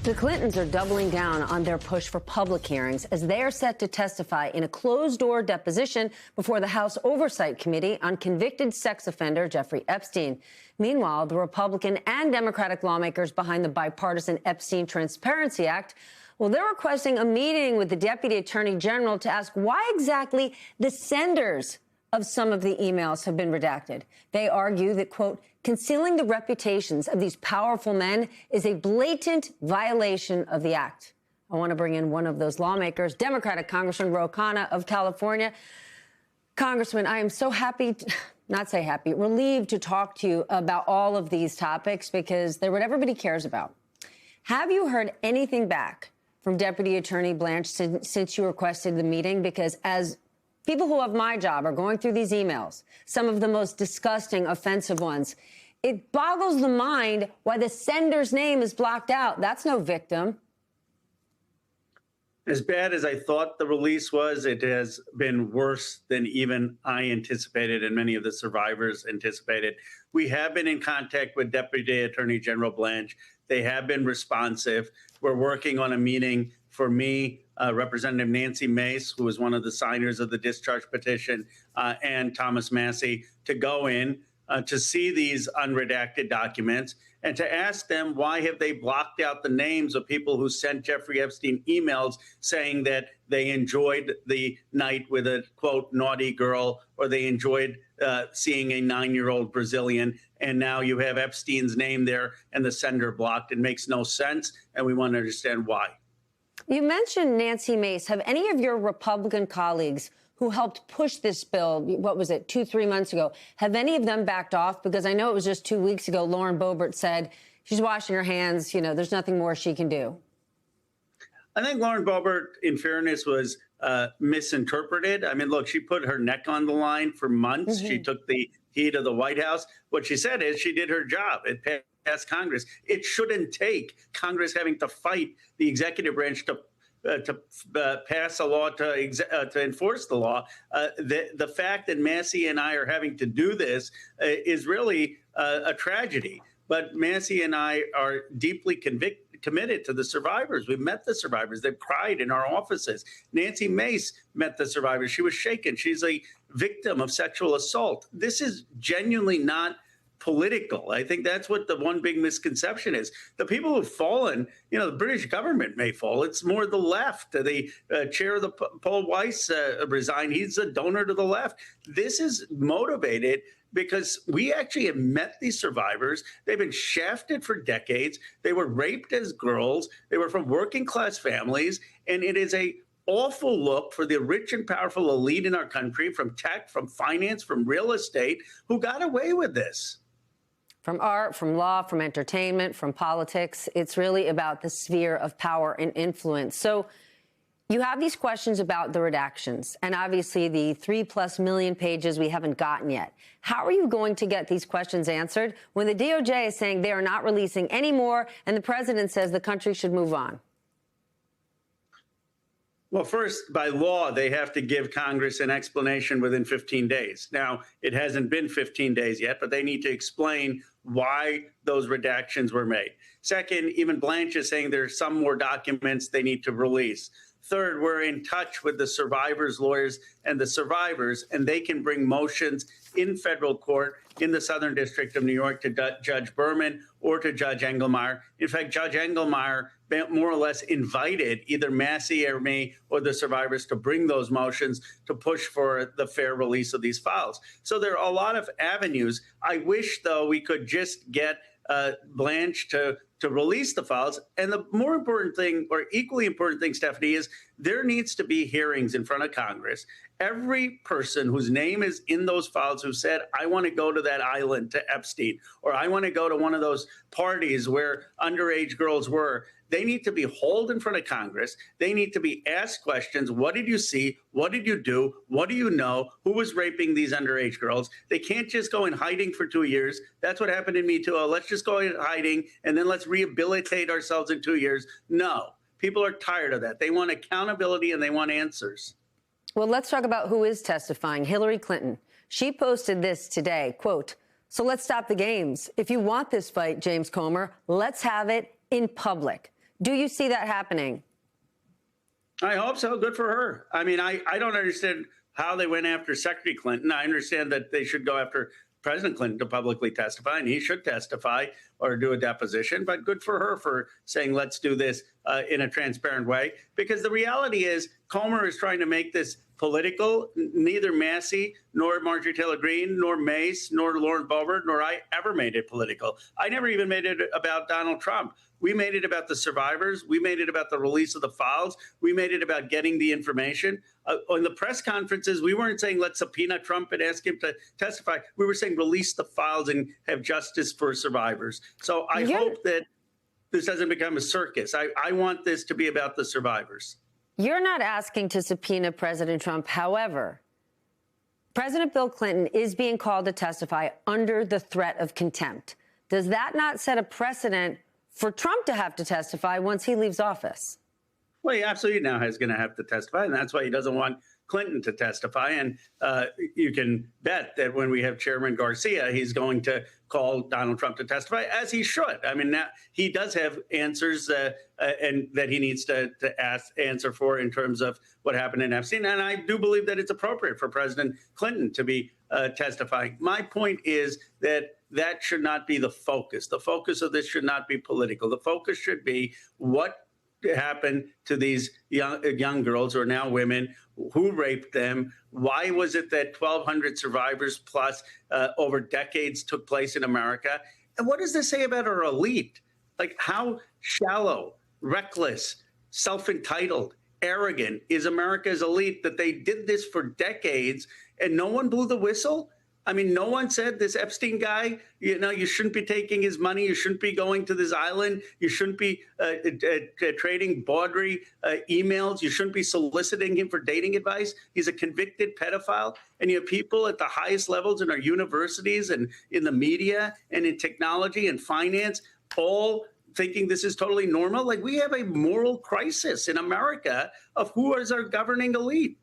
The Clintons are doubling down on their push for public hearings as they are set to testify in a closed-door deposition before the House Oversight Committee on convicted sex offender Jeffrey Epstein. Meanwhile, the Republican and Democratic lawmakers behind the bipartisan Epstein Transparency Act, well, they're requesting a meeting with the Deputy Attorney General to ask why exactly the senders of some of the emails have been redacted. They argue that, quote, concealing the reputations of these powerful men is a blatant violation of the act. I want to bring in one of those lawmakers, Democratic Congressman Ro Khanna of California. Congressman, I am so happy, relieved to talk to you about all of these topics because they're what everybody cares about. Have you heard anything back from Deputy Attorney Blanche since you requested the meeting? Because as people who have my job are going through these emails, some of the most disgusting, offensive ones, it boggles the mind why the sender's name is blocked out. That's no victim. As bad as I thought the release was, it has been worse than even I anticipated and many of the survivors anticipated. We have been in contact with Deputy Attorney General Blanche. They have been responsive. We're working on a meeting for me, Representative Nancy Mace, who was one of the signers of the discharge petition, and Thomas Massie, to go in to see these unredacted documents and to ask them why have they blocked out the names of people who sent Jeffrey Epstein emails saying that they enjoyed the night with a, quote, naughty girl, or they enjoyed seeing a 9-year-old Brazilian. And now you have Epstein's name there and the sender blocked. It makes no sense, and we want to understand why. You mentioned Nancy Mace. Have any of your Republican colleagues who helped push this bill, what was it, 2-3 months ago, have any of them backed off? Because I know it was just 2 weeks ago, Lauren Boebert said she's washing her hands, you know, there's nothing more she can do. I think Lauren Boebert, in fairness, was misinterpreted. I mean, look, she put her neck on the line for months. She took the heat of the White House. What she said is she did her job. It passed Congress. It shouldn't take Congress having to fight the executive branch to pass a law to enforce the law. The fact that Massie and I are having to do this is really a tragedy. But Massie and I are deeply committed to the survivors. We met the survivors. They cried in our offices. Nancy Mace met the survivors. She was shaken. She's a victim of sexual assault. This is genuinely not political. I think that's what the one big misconception is. The people who've fallen, you know, the British government may fall. It's more the left. The chair of the Paul Weiss resigned. He's a donor to the left. This is motivated because we actually have met these survivors. They've been shafted for decades. They were raped as girls. They were from working class families. And it is a awful look for the rich and powerful elite in our country, from tech, from finance, from real estate, who got away with this. From art, from law, from entertainment, from politics, it's really about the sphere of power and influence. So you have these questions about the redactions and obviously the 3+ million pages we haven't gotten yet. How are you going to get these questions answered when the DOJ is saying they are not releasing any more and the president says the country should move on? Well, first, by law, they have to give Congress an explanation within 15 days. Now, it hasn't been 15 days yet, but they need to explain why those redactions were made. Second, even Blanche is saying there's some more documents they need to release. Third, we're in touch with the survivors' lawyers and the survivors, and they can bring motions in federal court in the Southern District of New York to Judge Berman or to Judge Engelmeyer. In fact, Judge Engelmeyer more or less invited either Massie or me or the survivors to bring those motions to push for the fair release of these files. So there are a lot of avenues. I wish, though, we could just get Blanche to release the files. And the more important thing, or equally important thing, Stephanie, is there needs to be hearings in front of Congress. Every person whose name is in those files who said, I want to go to that island to Epstein, or I want to go to one of those parties where underage girls were, they need to be hauled in front of Congress. They need to be asked questions. What did you see? What did you do? What do you know? Who was raping these underage girls? They can't just go in hiding for 2 years. That's what happened in Me Too. Oh, let's just go in hiding and then let's rehabilitate ourselves in 2 years. No, people are tired of that. They want accountability and they want answers. Well, let's talk about who is testifying. Hillary Clinton. She posted this today, quote, "So let's stop the games. If you want this fight, James Comer, let's have it in public." Do you see that happening? I hope so. Good for her. I mean, I don't understand how they went after Secretary Clinton. I understand that they should go after President Clinton to publicly testify, and he should testify or do a deposition. But good for her for saying, let's do this in a transparent way. Because the reality is, Comer is trying to make this political. Neither Massey, nor Marjorie Taylor Greene, nor Mace, nor Lauren Boebert, nor I ever made it political. I never even made it about Donald Trump. We made it about the survivors. We made it about the release of the files. We made it about getting the information. On the press conferences, we weren't saying let's subpoena Trump and ask him to testify. We were saying release the files and have justice for survivors. So I hope that this doesn't become a circus. I want this to be about the survivors. You're not asking to subpoena President Trump. However, President Bill Clinton is being called to testify under the threat of contempt. Does that not set a precedent for Trump to have to testify once he leaves office? Well, he absolutely now is going to have to testify, and that's why he doesn't want Clinton to testify. And you can bet that when we have Chairman Garcia, he's going to call Donald Trump to testify, as he should. I mean, now, he does have answers and that he needs to answer for in terms of what happened in Epstein. And I do believe that it's appropriate for President Clinton to be testifying. My point is that that should not be the focus. The focus of this should not be political. The focus should be what happened to these young girls who are now women, who raped them. Why was it that 1,200 survivors plus over decades took place in America? And what does this say about our elite? Like, how shallow, reckless, self-entitled, arrogant is America's elite that they did this for decades and no one blew the whistle? I mean, no one said this Epstein guy, you shouldn't be taking his money. You shouldn't be going to this island. You shouldn't be trading Baudry emails. You shouldn't be soliciting him for dating advice. He's a convicted pedophile. And you have people at the highest levels in our universities and in the media and in technology and finance all thinking this is totally normal. Like, we have a moral crisis in America of who is our governing elite.